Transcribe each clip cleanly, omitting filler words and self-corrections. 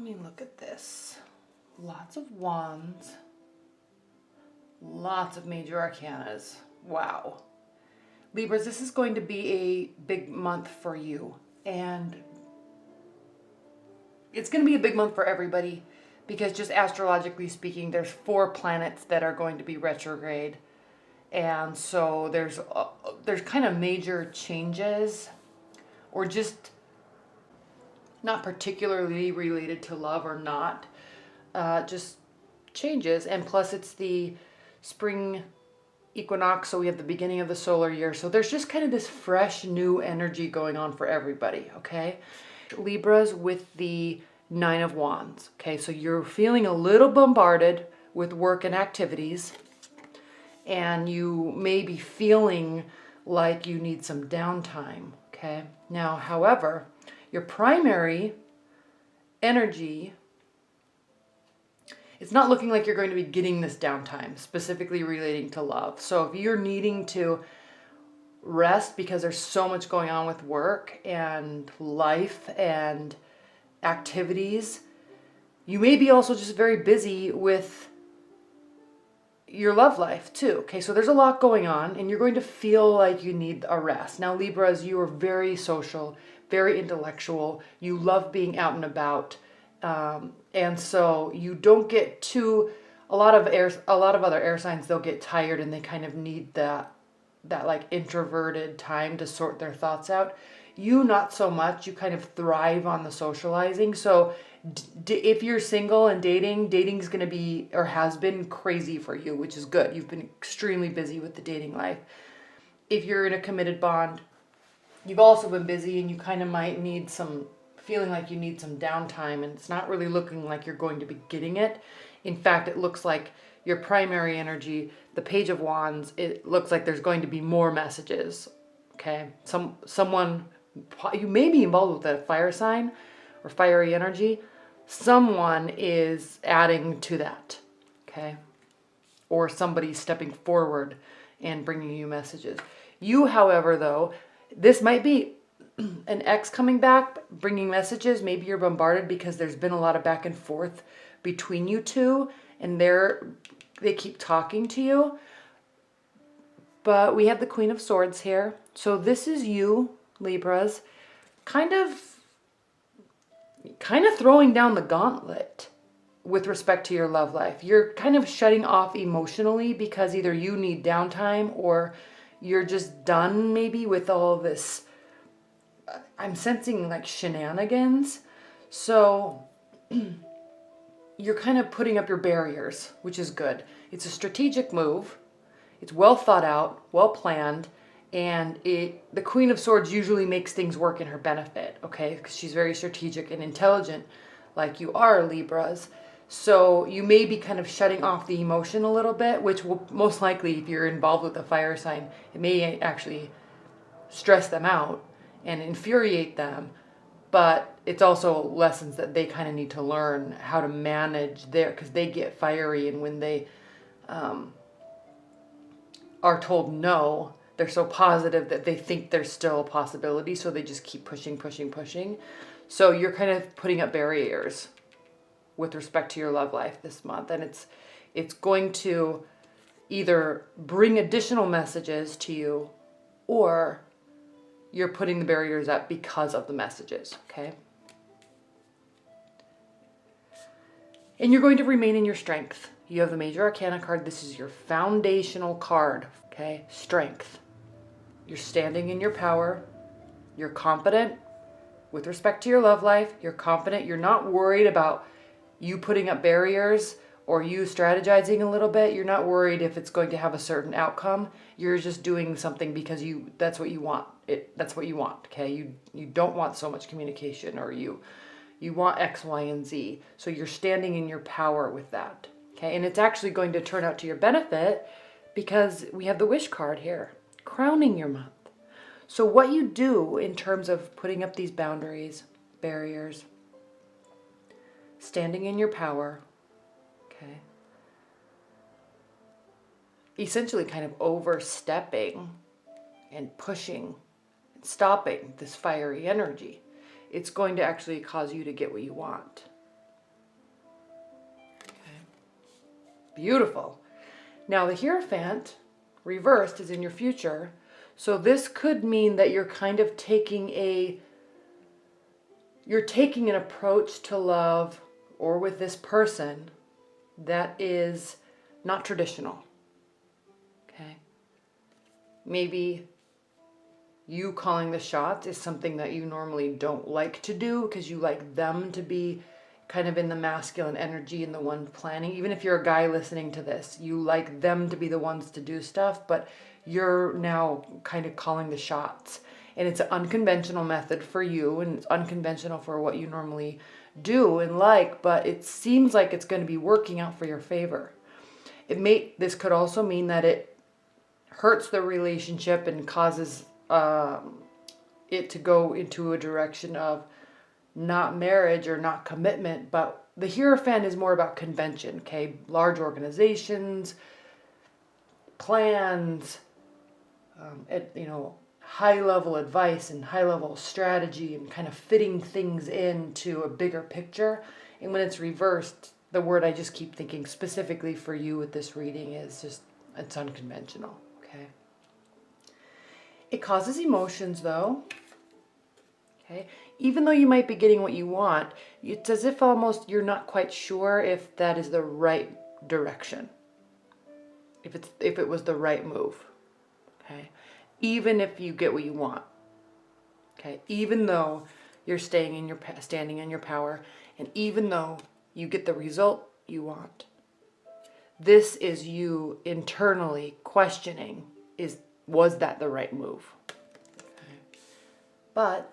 me look at this. Lots of wands. Lots of major arcanas. Wow. Libras, this is going to be a big month for you. And it's going to be a big month for everybody because just astrologically speaking, there's 4 planets that are going to be retrograde. And so there's kind of major changes, or just not particularly related to love or not, just changes. And plus it's the spring equinox, so we have the beginning of the solar year. So there's just kind of this fresh new energy going on for everybody, okay? Libras with the 9 of Wands, okay? So you're feeling a little bombarded with work and activities, and you may be feeling like you need some downtime, okay? Now, however, your primary energy, it's not looking like you're going to be getting this downtime, specifically relating to love. So if you're needing to rest because there's so much going on with work and life and activities, you may be also just very busy with your love life too. Okay, so there's a lot going on and you're going to feel like you need a rest. Now, Libras, you are very social, very intellectual. You love being out and about. And so you don't get too, a lot of other air signs, they'll get tired and they kind of need that like introverted time to sort their thoughts out. You, not so much. You kind of thrive on the socializing. So if you're single and dating's going to be, or has been, crazy for you, which is good. You've been extremely busy with the dating life. If you're in a committed bond, you've also been busy and you kind of might need some, feeling like you need some downtime, and it's not really looking like you're going to be getting it. In fact, it looks like your primary energy, the Page of Wands, it looks like there's going to be more messages, okay? Someone, you may be involved with a fire sign or fiery energy. Someone is adding to that, okay? Or somebody stepping forward and bringing you messages. You, however, though, this might be an ex coming back, bringing messages. Maybe you're bombarded because there's been a lot of back and forth between you two, and they keep talking to you. But we have the Queen of Swords here. So this is you, Libras, kind of throwing down the gauntlet with respect to your love life. You're kind of shutting off emotionally because either you need downtime or you're just done maybe with all this, I'm sensing like shenanigans. So you're kind of putting up your barriers, which is good. It's a strategic move. It's well thought out, well planned, and the Queen of Swords usually makes things work in her benefit, okay? Because she's very strategic and intelligent, like you are, Libras. So you may be kind of shutting off the emotion a little bit, which will most likely, if you're involved with a fire sign, it may actually stress them out and infuriate them. But it's also lessons that they kind of need to learn how to manage because they get fiery, and when they are told no, they're so positive that they think there's still a possibility, so they just keep pushing, pushing, pushing. So you're kind of putting up barriers with respect to your love life this month, and it's going to either bring additional messages to you, or you're putting the barriers up because of the messages, okay? And you're going to remain in your strength. You have the Major Arcana card. This is your foundational card, okay? Strength. You're standing in your power. You're confident with respect to your love life. You're confident. You're not worried about you putting up barriers or you strategizing a little bit. You're not worried if it's going to have a certain outcome. You're just doing something because that's what you want. That's what you want, okay? You don't want so much communication, or you want X, Y, and Z. So you're standing in your power with that, okay? And it's actually going to turn out to your benefit because we have the Wish card here, crowning your month. So what you do in terms of putting up these boundaries, barriers, standing in your power, okay? Essentially kind of overstepping and pushing and stopping this fiery energy. It's going to actually cause you to get what you want, Beautiful. Now the Hierophant reversed is in your future. So this could mean that you're kind of taking an approach to love or with this person that is not traditional. Okay? Maybe you calling the shots is something that you normally don't like to do because you like them to be kind of in the masculine energy and the one planning. Even if you're a guy listening to this, you like them to be the ones to do stuff, but you're now kind of calling the shots. And it's an unconventional method for you, and it's unconventional for what you normally do and like, but it seems like it's going to be working out for your favor. This could also mean that it hurts the relationship and causes it to go into a direction of not marriage or not commitment, but the Hierophant is more about convention, okay? Large organizations, plans, high-level advice and high-level strategy and kind of fitting things into a bigger picture. And when it's reversed, the word I just keep thinking specifically for you with this reading is just, it's unconventional, okay? It causes emotions, though, okay? Even though you might be getting what you want, it's as if almost you're not quite sure if that is the right direction. If it was the right move, okay? Even if you get what you want, okay? Even though you're standing in your power, and even though you get the result you want, this is you internally questioning, was that the right move? Okay. But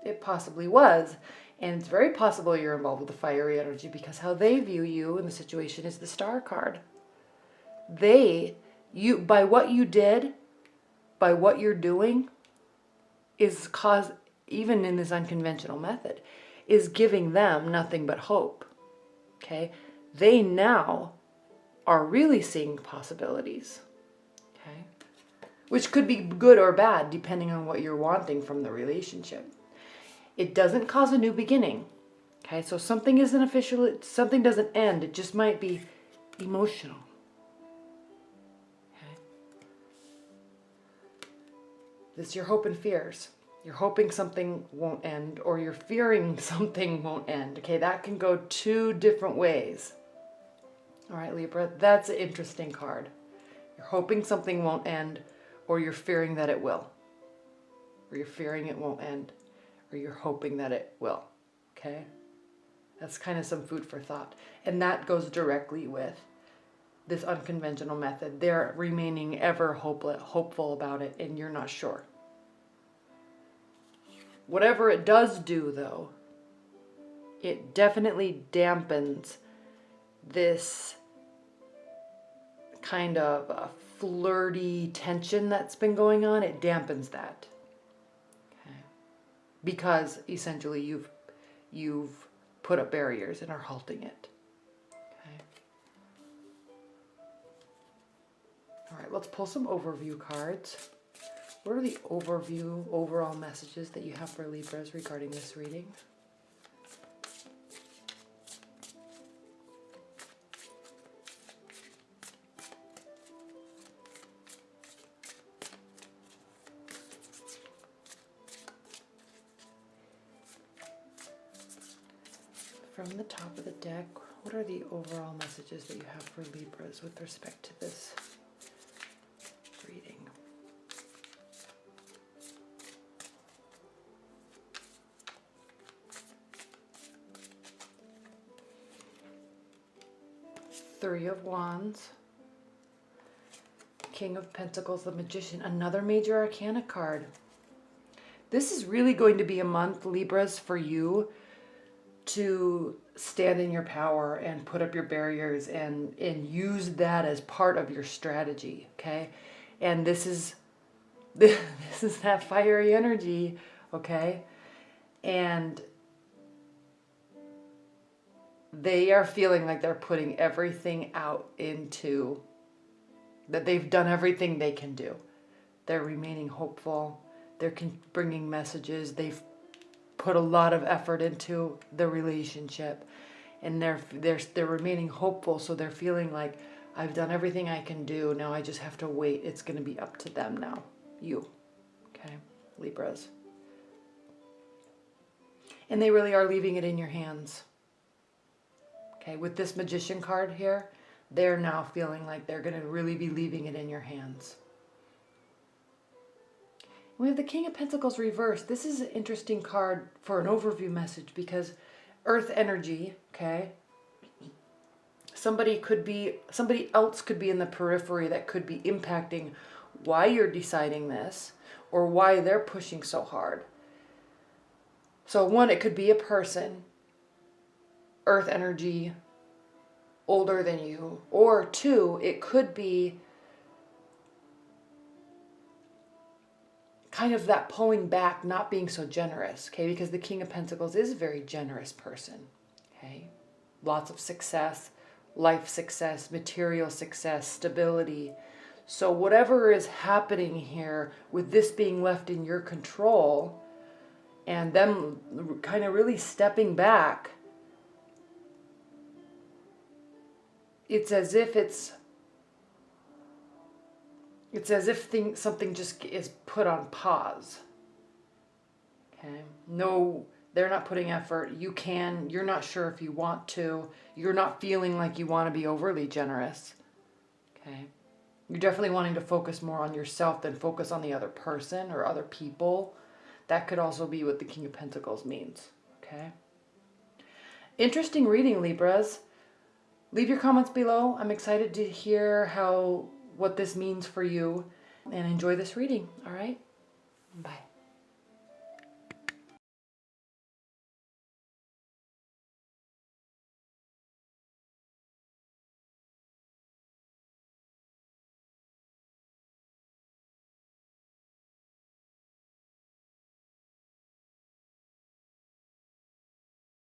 it possibly was, and it's very possible you're involved with the fiery energy because how they view you in the situation is the Star card. By what you did, by what you're doing, is cause, even in this unconventional method, is giving them nothing but hope. Okay? They now are really seeing possibilities. Okay? Which could be good or bad depending on what you're wanting from the relationship. It doesn't cause a new beginning. Okay? So something isn't official, something doesn't end. It just might be emotional. This is your hope and fears. You're hoping something won't end, or you're fearing something won't end. Okay, that can go two different ways. All right, Libra, that's an interesting card. You're hoping something won't end, or you're fearing that it will. Or you're fearing it won't end, or you're hoping that it will. Okay? That's kind of some food for thought. And that goes directly with this unconventional method. They're remaining ever hopeful about it, and you're not sure. Whatever it does do, though, it definitely dampens this kind of flirty tension that's been going on. It dampens that. Okay. Because essentially you've put up barriers and are halting it. All right, let's pull some overview cards. What are the overall messages that you have for Libras regarding this reading? From the top of the deck, what are the overall messages that you have for Libras with respect to this reading? Three of Wands, King of Pentacles, the Magician, another major arcana card. This is really going to be a month, Libras, for you to stand in your power and put up your barriers and use that as part of your strategy, okay? And this is that fiery energy, okay? And they are feeling like they're putting everything out into, that they've done everything they can do. They're remaining hopeful. They're bringing messages. They've put a lot of effort into the relationship. and they're remaining hopeful. So they're feeling like, I've done everything I can do. Now I just have to wait. It's going to be up to them now. You. Okay, Libras. And they really are leaving it in your hands. Okay, with this Magician card here, they're now feeling like they're going to really be leaving it in your hands. We have the King of Pentacles reversed. This is an interesting card for an overview message because Earth energy, okay? Somebody else could be in the periphery that could be impacting why you're deciding this or why they're pushing so hard. So one, it could be a person, Earth energy, older than you. Or two, it could be kind of that pulling back, not being so generous, okay? Because the King of Pentacles is a very generous person, okay? Lots of success, life success, material success, stability. So whatever is happening here with this being left in your control and them kind of really stepping back, it's as if something just is put on pause. Okay? No, they're not putting effort. You're not sure if you want to. You're not feeling like you want to be overly generous. Okay? You're definitely wanting to focus more on yourself than focus on the other person or other people. That could also be what the King of Pentacles means. Okay? Interesting reading, Libras. Leave your comments below. I'm excited to hear what this means for you, and enjoy this reading. All right? Bye.